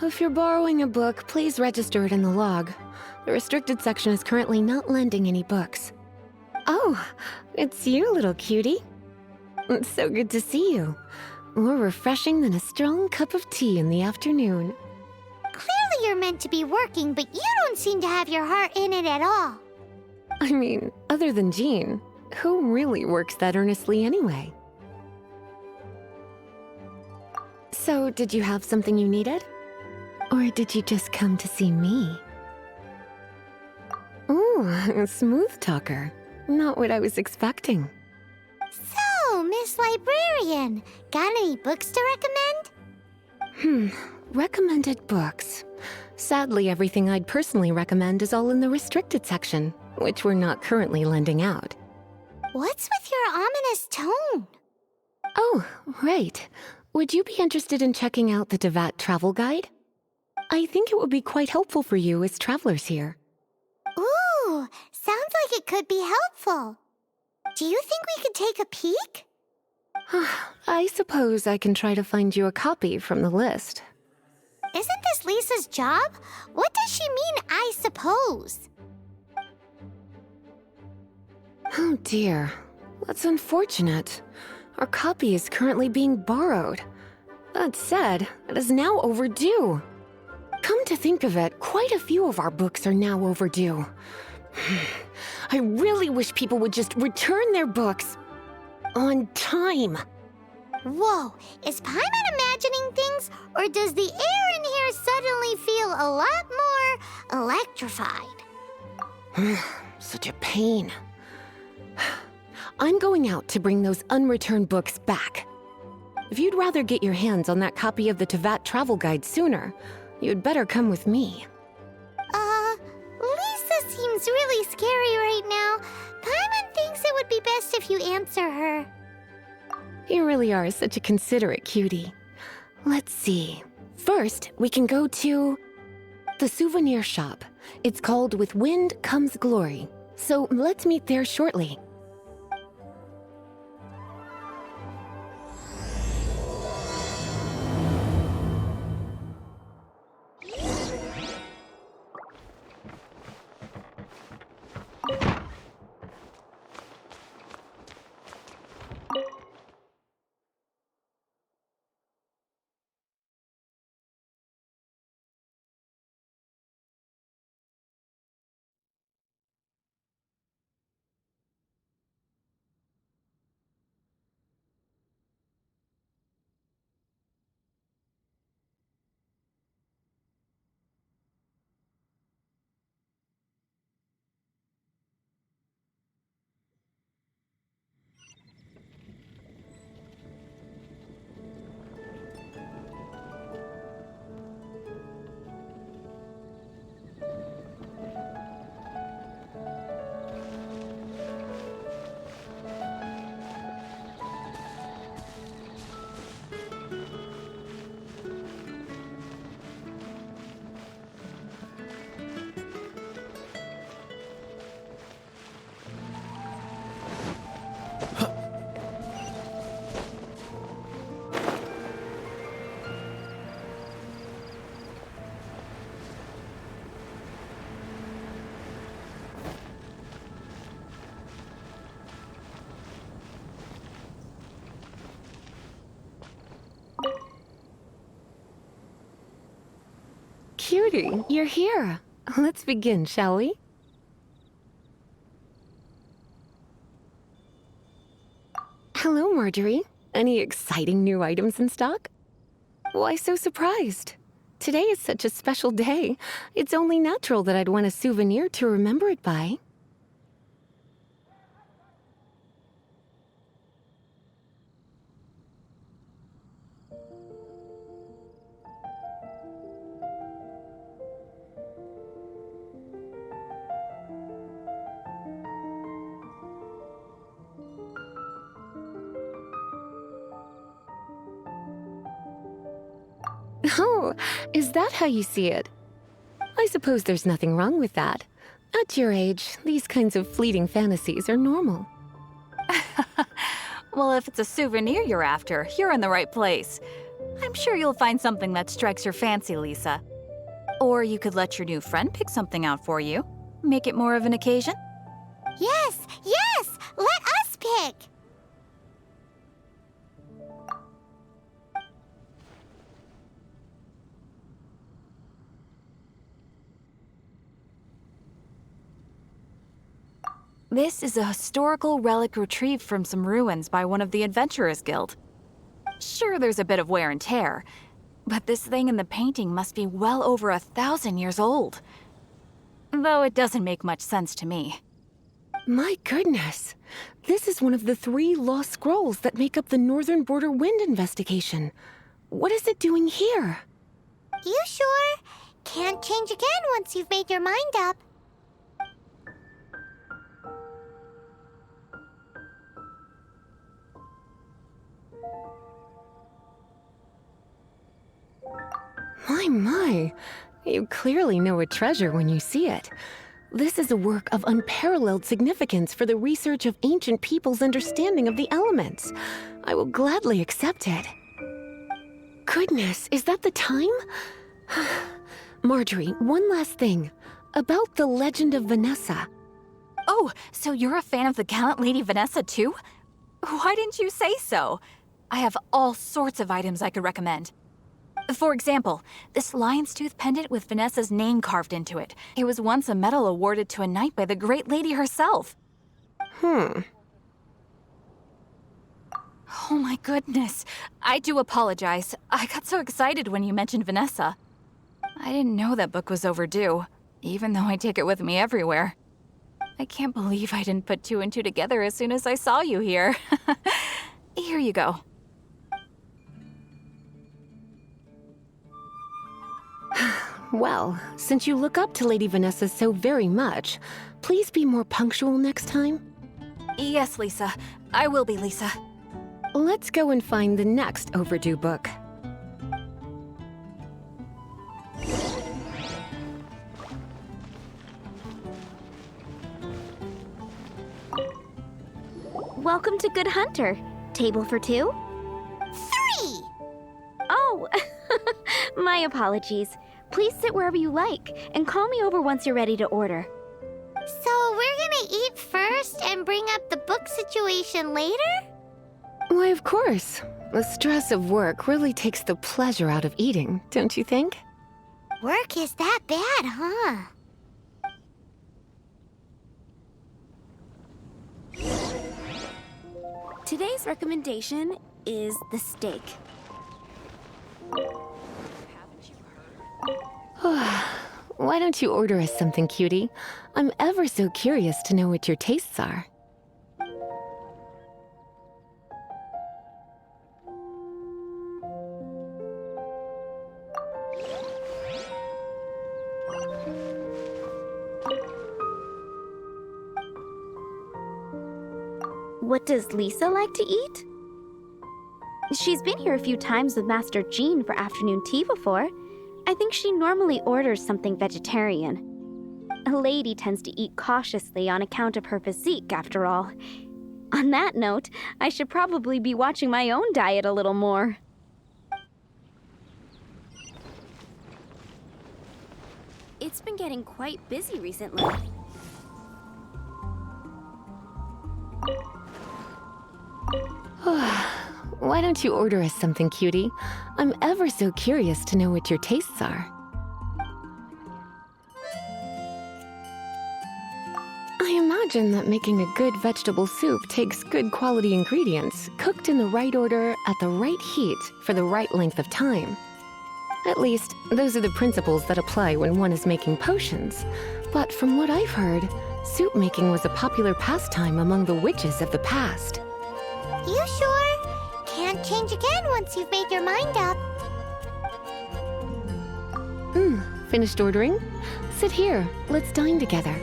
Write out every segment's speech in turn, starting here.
if you're borrowing a book, please register it in the log. The restricted section is currently not lending any books. Oh, it's you, little cutie. It's so good to see you. More refreshing than a strong cup of tea in the afternoon. Clearly you're meant to be working, but you don't seem to have your heart in it at all. I mean, other than Jean, who really works that earnestly anyway? So, did you have something you needed? Or did you just come to see me? Ooh, smooth talker. Not what I was expecting. So, Miss Librarian, got any books to recommend? Recommended books. Sadly, everything I'd personally recommend is all in the restricted section, which we're not currently lending out. What's with your ominous tone? Oh, right. Would you be interested in checking out the Devat travel guide? I think it would be quite helpful for you as travelers here. Ooh, sounds like it could be helpful. Do you think we could take a peek? I suppose I can try to find you a copy from the list. Isn't this Lisa's job? What does she mean, I suppose? Oh dear, that's unfortunate. Our copy is currently being borrowed. That said, it is now overdue. Come to think of it, quite a few of our books are now overdue. I really wish people would just return their books on time. Whoa, is Paimon imagining things, or does the air in here suddenly feel a lot more electrified? Such a pain. I'm going out to bring those unreturned books back. If you'd rather get your hands on that copy of the Tevat travel guide sooner, you'd better come with me. Lisa seems really scary right now. Paimon thinks it would be best if you answer her. You really are such a considerate cutie. Let's see. First, we can go to the souvenir shop. It's called With Wind Comes Glory. So let's meet there shortly. Cutie, you're here. Let's begin, shall we? Hello, Marjorie. Any exciting new items in stock? Why so surprised? Today is such a special day. It's only natural that I'd want a souvenir to remember it by. Oh, is that how you see it? I suppose there's nothing wrong with that. At your age, these kinds of fleeting fantasies are normal. Well, if it's a souvenir you're after, you're in the right place. I'm sure you'll find something that strikes your fancy, Lisa. Or you could let your new friend pick something out for you. Make it more of an occasion. Yes, yes! Let us pick! This is a historical relic retrieved from some ruins by one of the Adventurers Guild. Sure, there's a bit of wear and tear, but this thing in the painting must be well over 1,000 years old. Though it doesn't make much sense to me. My goodness. This is one of the 3 lost scrolls that make up the Northern Border Wind investigation. What is it doing here? You sure? Can't change again once you've made your mind up. My. You clearly know a treasure when you see it. This is a work of unparalleled significance for the research of ancient people's understanding of the elements. I will gladly accept it. Goodness, is that the time? Marjorie, one last thing. About the legend of Vanessa. Oh, so you're a fan of the gallant Lady Vanessa too? Why didn't you say so? I have all sorts of items I could recommend. For example, this lion's tooth pendant with Vanessa's name carved into it. It was once a medal awarded to a knight by the great lady herself. Oh my goodness. I do apologize. I got so excited when you mentioned Vanessa. I didn't know that book was overdue, even though I take it with me everywhere. I can't believe I didn't put 2 and 2 together as soon as I saw you here. Here you go. Well, since you look up to Lady Vanessa so very much, please be more punctual next time. Yes, Lisa. I will be, Lisa. Let's go and find the next overdue book. Welcome to Good Hunter. Table for 2? 3! Oh, my apologies. Please sit wherever you like, and call me over once you're ready to order. So we're gonna eat first and bring up the book situation later? Why, of course. The stress of work really takes the pleasure out of eating, don't you think? Work is that bad, huh? Today's recommendation is the steak. Why don't you order us something, cutie? I'm ever so curious to know what your tastes are. What does Lisa like to eat? She's been here a few times with Master Jean for afternoon tea before. I think she normally orders something vegetarian. A lady tends to eat cautiously on account of her physique, after all. On that note, I should probably be watching my own diet a little more. It's been getting quite busy recently. Why don't you order us something, cutie? I'm ever so curious to know what your tastes are. I imagine that making a good vegetable soup takes good quality ingredients, cooked in the right order, at the right heat, for the right length of time. At least, those are the principles that apply when one is making potions. But from what I've heard, soup making was a popular pastime among the witches of the past. You sure? Can't change again once you've made your mind up. Finished ordering? Sit here, let's dine together.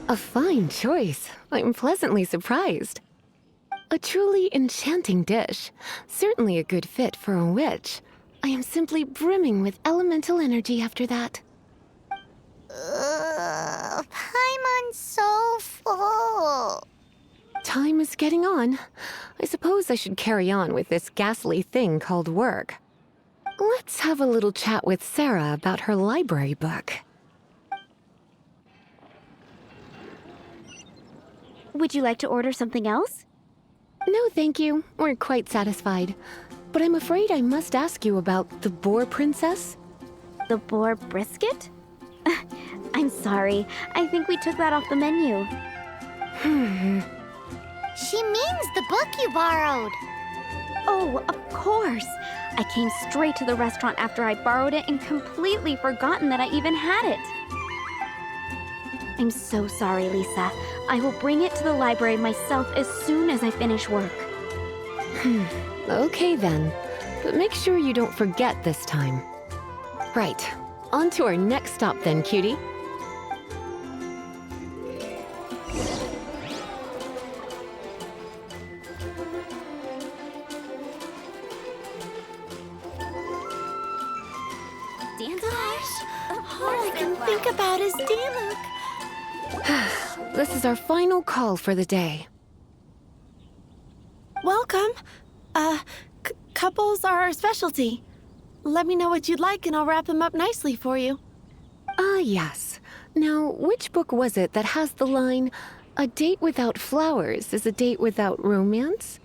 A fine choice. I'm pleasantly surprised. A truly enchanting dish. Certainly a good fit for a witch. I am simply brimming with elemental energy after that. Paimon's so full. Time is getting on. I suppose I should carry on with this ghastly thing called work. Let's have a little chat with Sarah about her library book. Would you like to order something else? No, thank you. We're quite satisfied. But I'm afraid I must ask you about the boar princess. The boar brisket? I'm sorry. I think we took that off the menu. She means the book you borrowed. Oh, of course. I came straight to the restaurant after I borrowed it and completely forgotten that I even had it. I'm so sorry, Lisa. I will bring it to the library myself as soon as I finish work. Okay then. But make sure you don't forget this time. Right. On to our next stop then, cutie. All I can think about is Diluc. This is our final call for the day. Welcome. Couples are our specialty. Let me know what you'd like and I'll wrap them up nicely for you. Ah, yes. Now, which book was it that has the line, "A date without flowers is a date without romance"?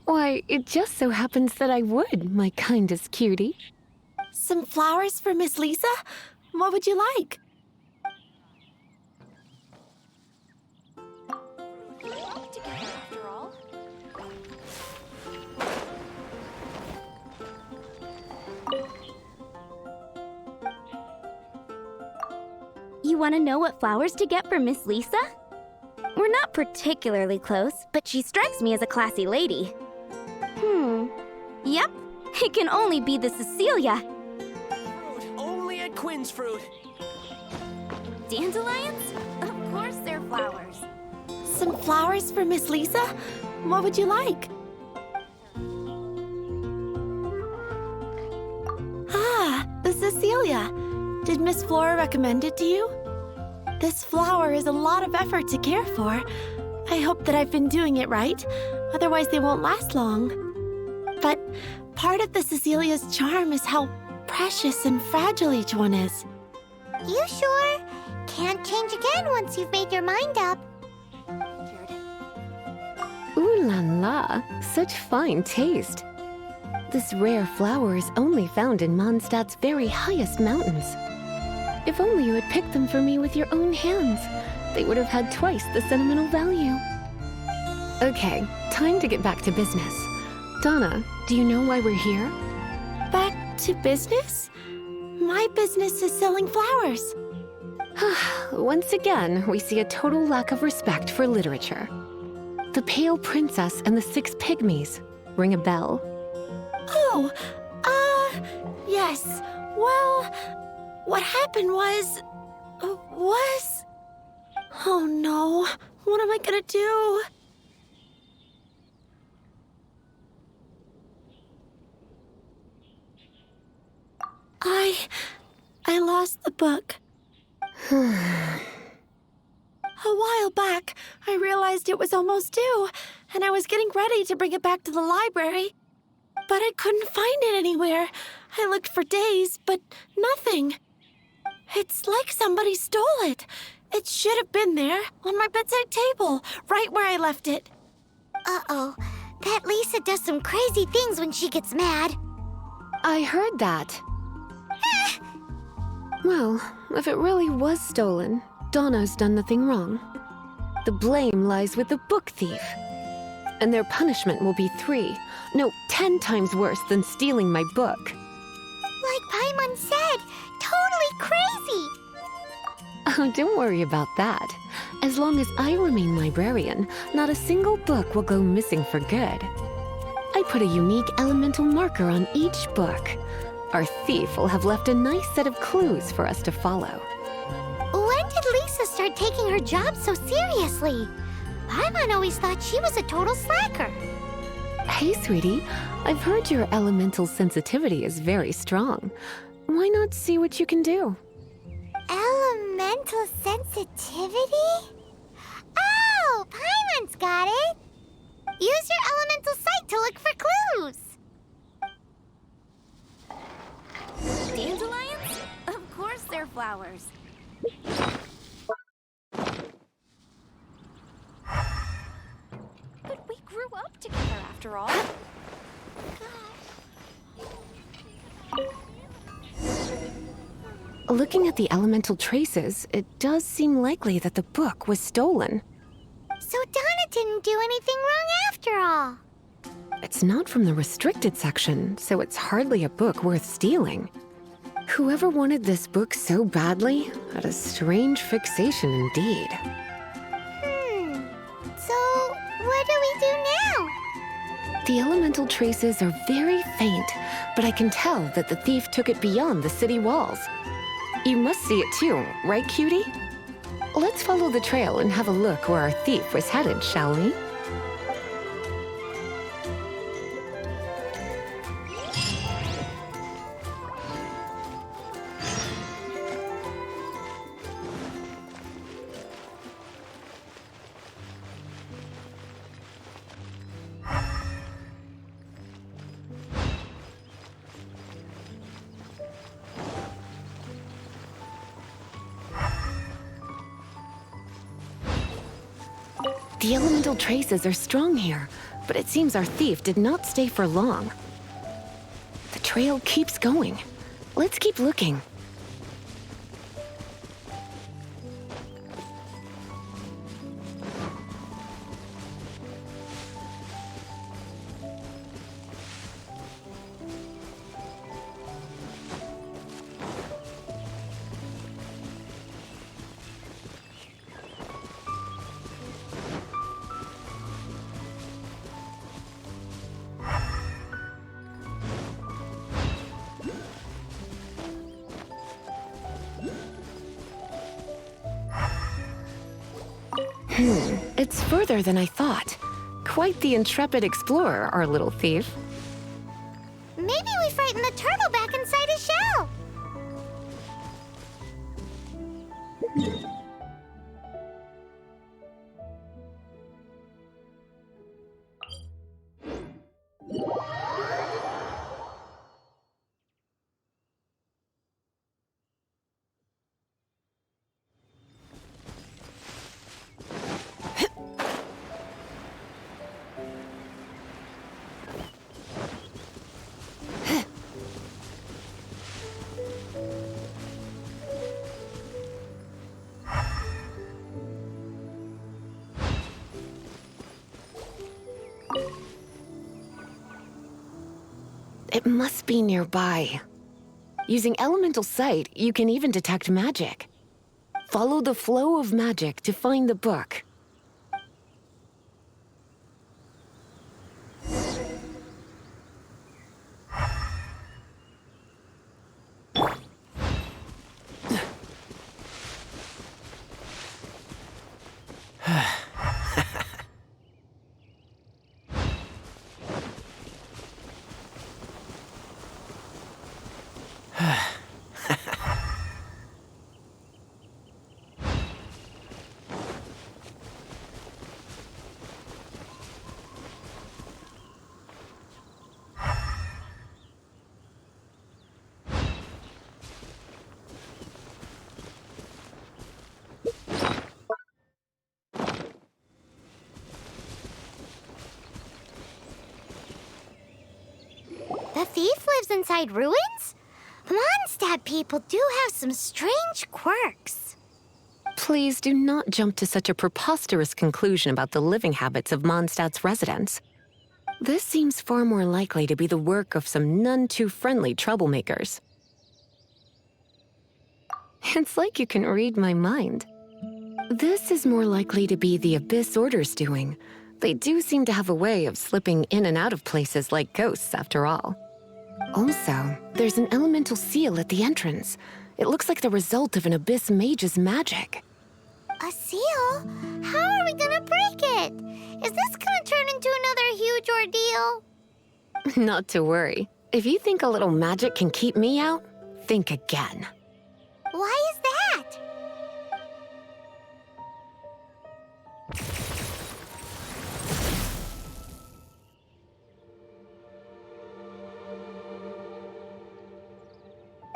Why, it just so happens that I would, my kindest cutie. Some flowers for Miss Lisa? What would you like? You want to know what flowers to get for Miss Lisa? We're not particularly close, but she strikes me as a classy lady. Yep, it can only be the Cecilia. Only at Quinn's Fruit. Dandelions? Of course they're flowers. Some flowers for Miss Lisa? What would you like? Ah, the Cecilia. Did Miss Flora recommend it to you? This flower is a lot of effort to care for. I hope that I've been doing it right, otherwise they won't last long. But part of the Cecilia's charm is how precious and fragile each one is. You sure? Can't change again once you've made your mind up. Ooh la la, such fine taste. This rare flower is only found in Mondstadt's very highest mountains. If only you had picked them for me with your own hands, they would have had twice the sentimental value. Okay, time to get back to business. Donna, do you know why we're here? Back to business? My business is selling flowers. Once again, we see a total lack of respect for literature. The Pale Princess and the Six Pygmies. Ring a bell? Oh, yes. Well, what happened was... Oh no, what am I gonna do? I lost the book. A while back, I realized it was almost due, and I was getting ready to bring it back to the library. But I couldn't find it anywhere. I looked for days, but nothing. It's like somebody stole it. It should have been there, on my bedside table, right where I left it. Uh-oh. That Lisa does some crazy things when she gets mad. I heard that. Well, if it really was stolen, Donna's done nothing wrong. The blame lies with the book thief. And their punishment will be 10 times worse than stealing my book. Like Paimon said, totally crazy. Oh, don't worry about that. As long as I remain librarian, not a single book will go missing for good. I put a unique elemental marker on each book. Our thief will have left a nice set of clues for us to follow. When did Lisa start taking her job so seriously? Paimon always thought she was a total slacker. Hey, sweetie. I've heard your elemental sensitivity is very strong. Why not see what you can do? Elemental sensitivity? Oh, Paimon's got it! Use your elemental sight to look for clues! Dandelions? Of course they're flowers. But we grew up together after all. Looking at the elemental traces, it does seem likely that the book was stolen. So Donna didn't do anything wrong after all. It's not from the restricted section, so it's hardly a book worth stealing. Whoever wanted this book so badly had a strange fixation indeed. So what do we do now? The elemental traces are very faint, but I can tell that the thief took it beyond the city walls. You must see it too, right, cutie? Let's follow the trail and have a look where our thief was headed, shall we? The elemental traces are strong here, but it seems our thief did not stay for long. The trail keeps going. Let's keep looking. It's further than I thought. Quite the intrepid explorer, our little thief. Maybe we frightened the turtle back inside his shell. It must be nearby. Using elemental sight, you can even detect magic. Follow the flow of magic to find the book. The thief lives inside ruins? The Mondstadt people do have some strange quirks. Please do not jump to such a preposterous conclusion about the living habits of Mondstadt's residents. This seems far more likely to be the work of some none-too-friendly troublemakers. It's like you can read my mind. This is more likely to be the Abyss Order's doing. They do seem to have a way of slipping in and out of places like ghosts, after all. Also, there's an elemental seal at the entrance. It looks like the result of an Abyss mage's magic. A seal? How are we gonna break it? Is this gonna turn into another huge ordeal? Not to worry. If you think a little magic can keep me out, think again. Why is that?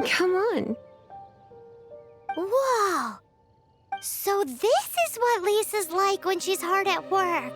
Come on. Whoa! So this is what Lisa's like when she's hard at work.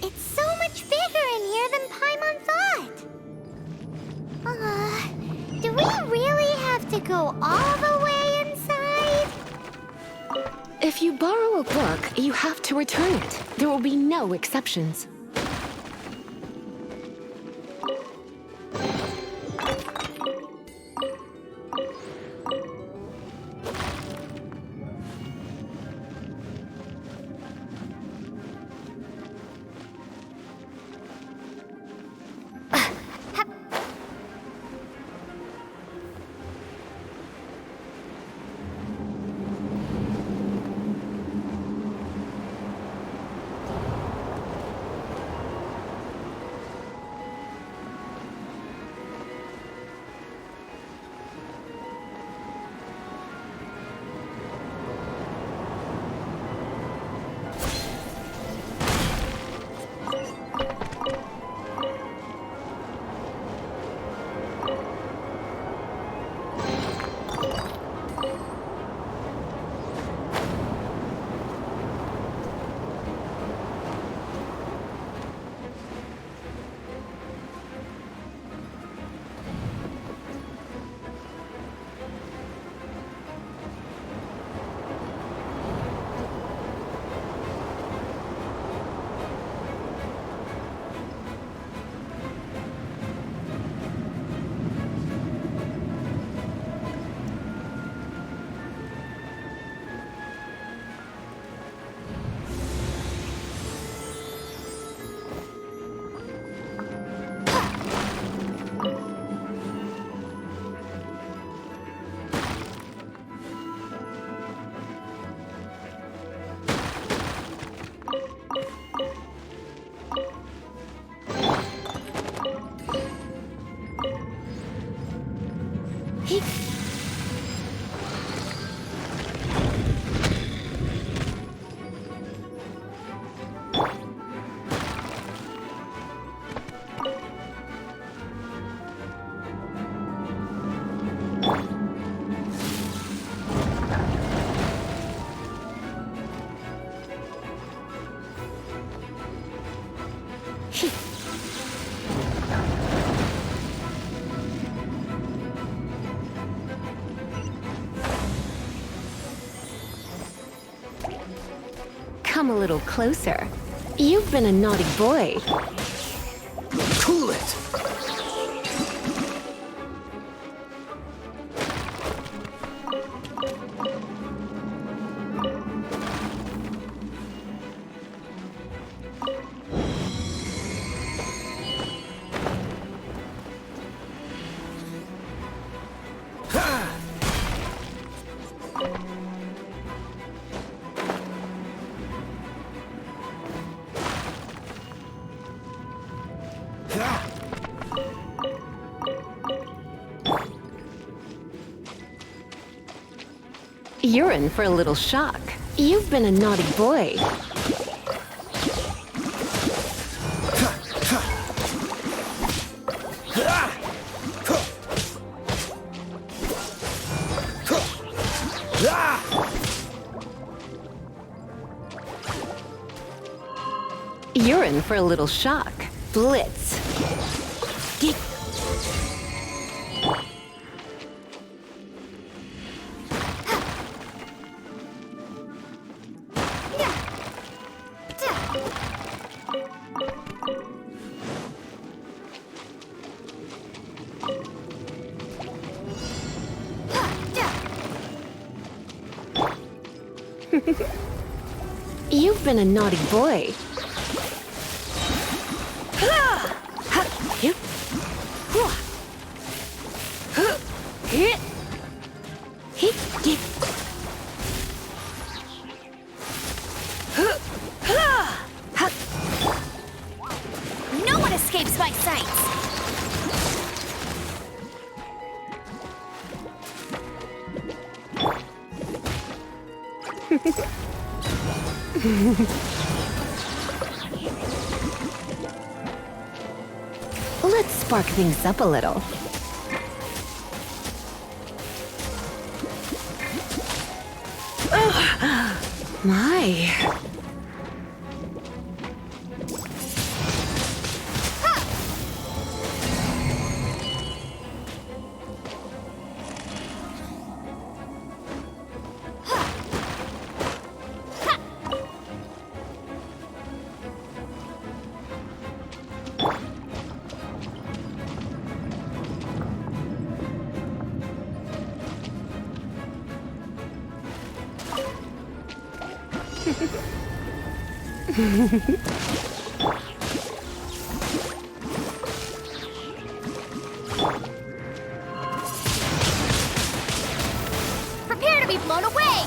It's so much bigger in here than Paimon thought. Do we really have to go all the way inside? If you borrow a book, you have to return it. There will be no exceptions. Come a little closer. You've been a naughty boy. Cool it! You're in for a little shock. You've been a naughty boy. You're in for a little shock. Blitz. You've been a naughty boy. No one escapes my sights. Let's spark things up a little. My. Prepare to be blown away.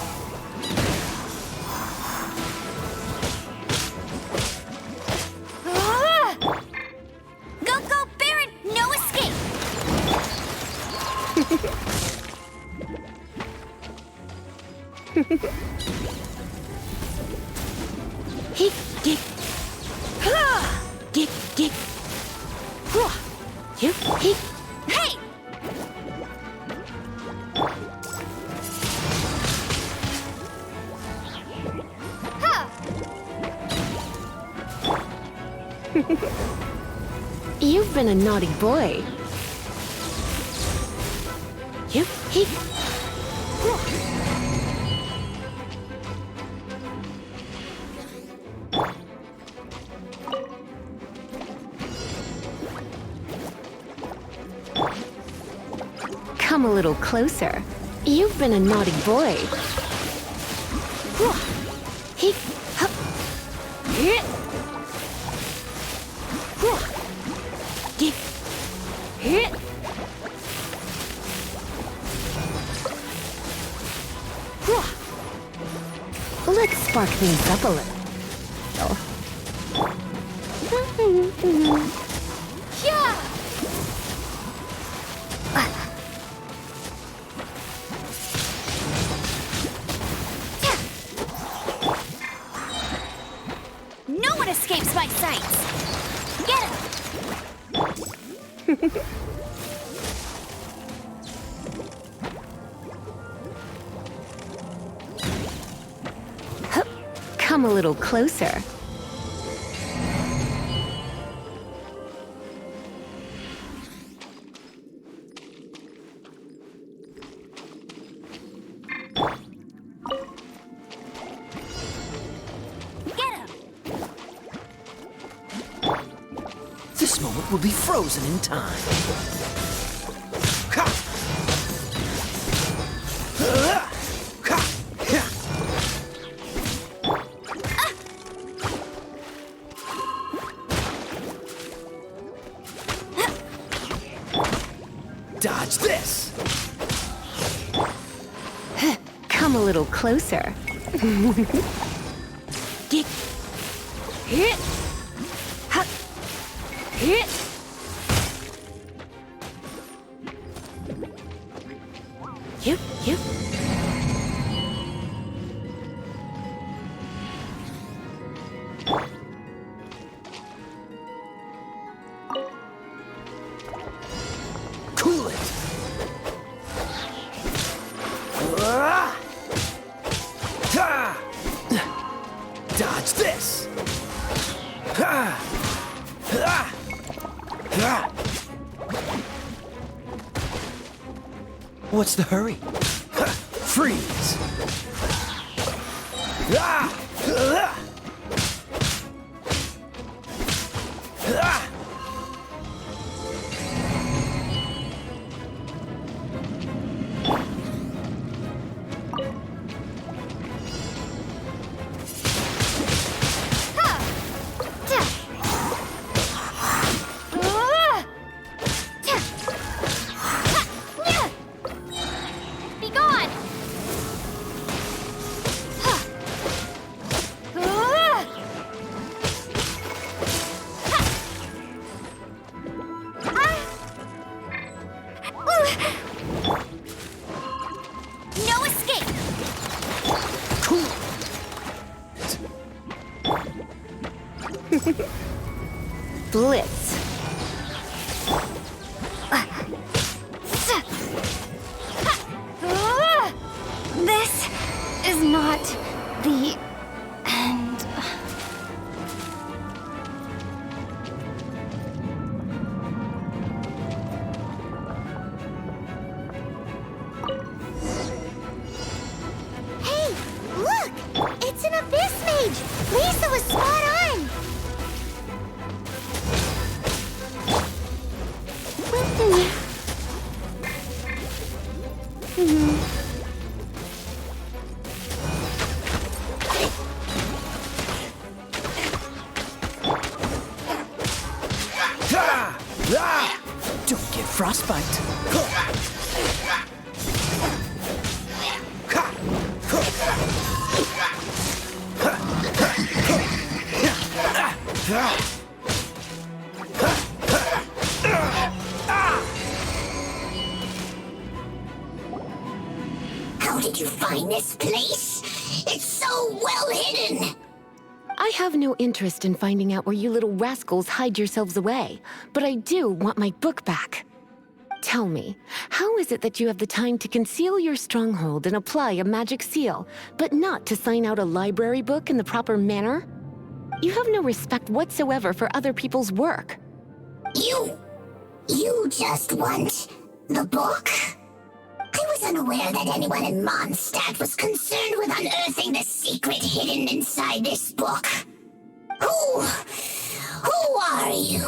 Go, go, Baron! No escape! Hick, dick. Dick, dick. Hick, hick. Hey! You've been a naughty boy. Hick, hick. Come a little closer. You've been a naughty boy. Hick, hup. Hick. Dick. Hick. Let's spark things up a little. Yeah! No one escapes my sights! Get him! Come a little closer. Get him! This moment will be frozen in time. Ha! Ha! Ha! Dodge this! Come a little closer. Dick. Hit. Hut. Hit. Yep, yep. Cool it! Ah! Ha! Dodge this! Ha! Ha! Ha! What's the hurry? Ha! Freeze! Ah! Ah! Ah! Blitz. This is not the end. Hey, look! It's an abyss mage! Lisa was spot on! Don't get frostbite. How did you find this place? It's so well hidden! I have no interest in finding out where you little rascals hide yourselves away, but I do want my book back. Tell me, how is it that you have the time to conceal your stronghold and apply a magic seal, but not to sign out a library book in the proper manner? You have no respect whatsoever for other people's work. You just want the book? I was unaware that anyone in Mondstadt was concerned with unearthing the secret hidden inside this book. Who are you?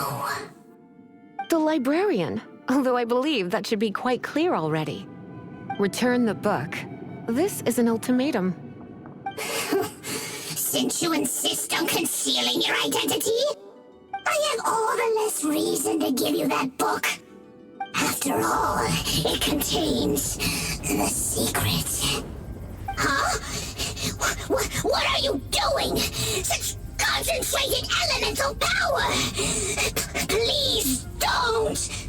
The librarian, although I believe that should be quite clear already. Return the book. This is an ultimatum. Since you insist on concealing your identity, I have all the less reason to give you that book. After all, it contains the secret. Huh? What are you doing? Such concentrated elemental power! Please don't!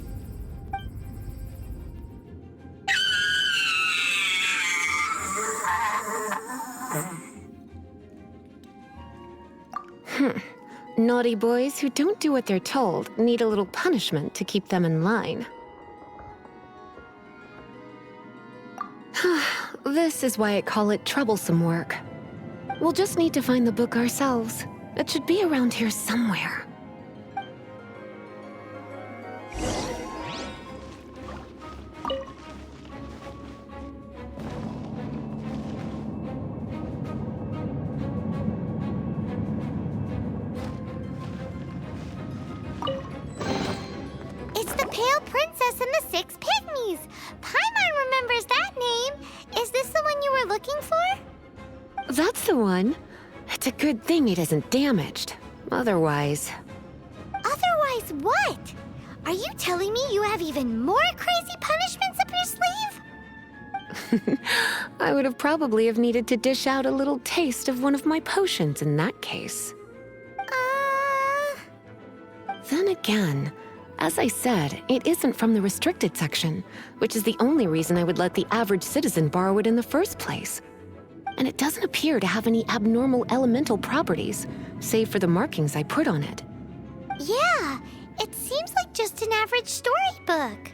Naughty boys who don't do what they're told need a little punishment to keep them in line. This is why I call it troublesome work. We'll just need to find the book ourselves. It should be around here somewhere. It's the Pale Princess and the Six Pygmies! Paimon remembers that name! Is this the one you were looking for? That's the one. It's a good thing it isn't damaged. Otherwise... Otherwise what? Are you telling me you have even more crazy punishments up your sleeve? I would have probably have needed to dish out a little taste of one of my potions in that case. Then again, as I said, it isn't from the restricted section, which is the only reason I would let the average citizen borrow it in the first place. And it doesn't appear to have any abnormal elemental properties, save for the markings I put on it. Yeah, it seems like just an average storybook.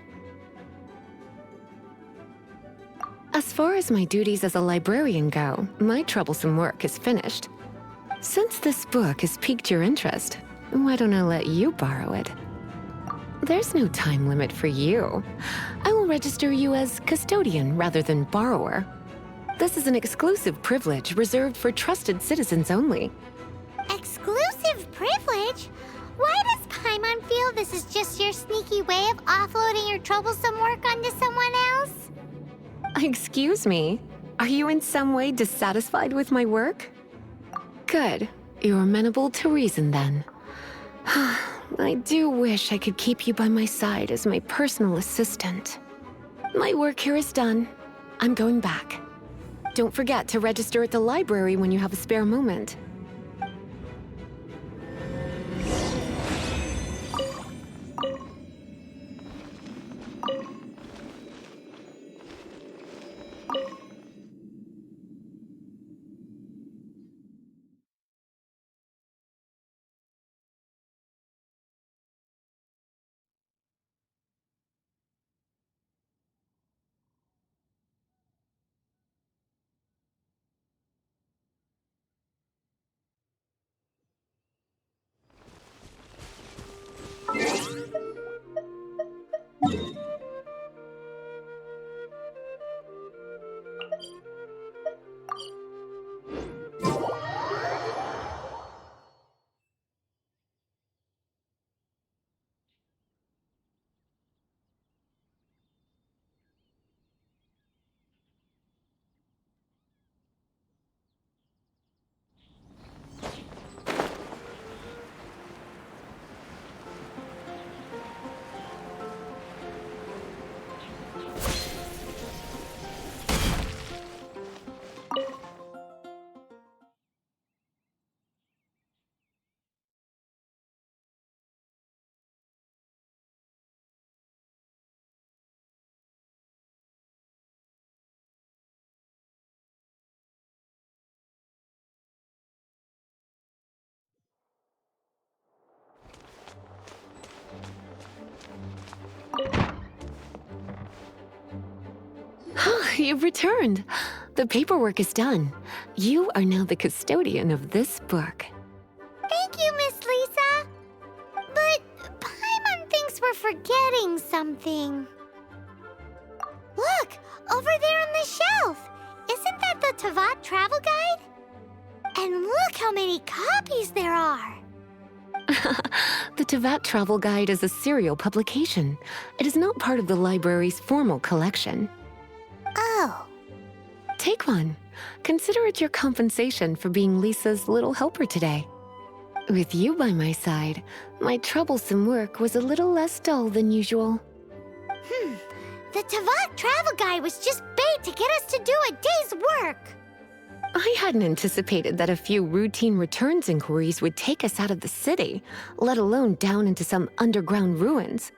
As far as my duties as a librarian go, my troublesome work is finished. Since this book has piqued your interest, why don't I let you borrow it? There's no time limit for you. I will register you as custodian rather than borrower. This is an exclusive privilege reserved for trusted citizens only. Exclusive privilege? Why does Paimon feel this is just your sneaky way of offloading your troublesome work onto someone else? Excuse me, are you in some way dissatisfied with my work? Good, you're amenable to reason then. I do wish I could keep you by my side as my personal assistant. My work here is done. I'm going back. Don't forget to register at the library when you have a spare moment. You've returned. The paperwork is done. You are now the custodian of this book. Thank you, Miss Lisa. But Paimon thinks we're forgetting something. Look, over there on the shelf. Isn't that the Tavat travel guide? And look how many copies there are. The Tavat Travel Guide is a serial publication. It is not part of the library's formal collection. Oh. Take one. Consider it your compensation for being Lisa's little helper today. With you by my side, my troublesome work was a little less dull than usual. The Tavat travel guide was just bait to get us to do a day's work. I hadn't anticipated that a few routine returns inquiries would take us out of the city, let alone down into some underground ruins.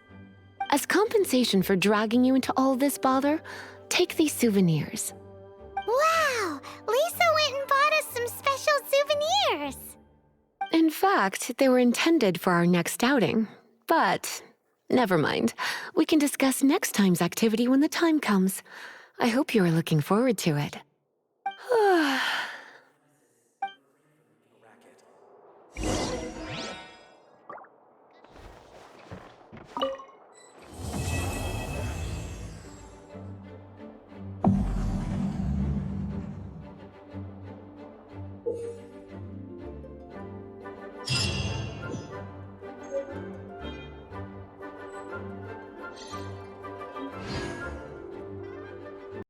As compensation for dragging you into all this bother, take these souvenirs. Wow! Lisa went and bought us some special souvenirs. In fact, they were intended for our next outing, but never mind. We can discuss next time's activity when the time comes. I hope you are looking forward to it.